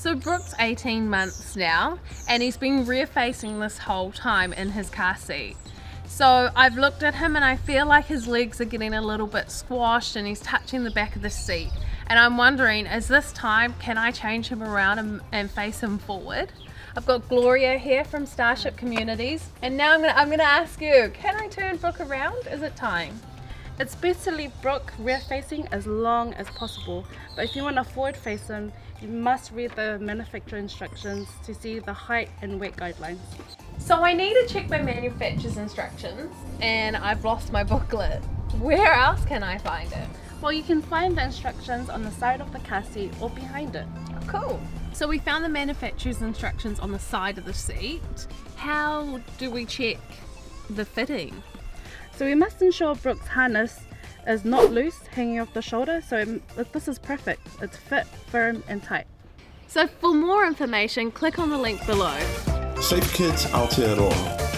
So Brooke's 18 months now, and he's been rear facing this whole time in his car seat. So I've looked at him and I feel like his legs are getting a little bit squashed and he's touching the back of the seat. And I'm wondering, is this time, can I change him around and face him forward? I've got Gloria here from Starship Communities, and now I'm gonna ask you, can I turn Brooke around? Is it time? It's best to leave Brooke rear facing as long as possible, but if you want to forward face him, you must read the manufacturer instructions to see the height and weight guidelines. So I need to check my manufacturer's instructions, and I've lost my booklet. Where else can I find it? Well, you can find the instructions on the side of the car seat or behind it. Oh, cool. So we found the manufacturer's instructions on the side of the seat. How do we check the fitting? So we must ensure Brooke's harness is not loose, hanging off the shoulder, so this is perfect. It's fit, firm and tight. So for more information, click on the link below. Safekids Aotearoa.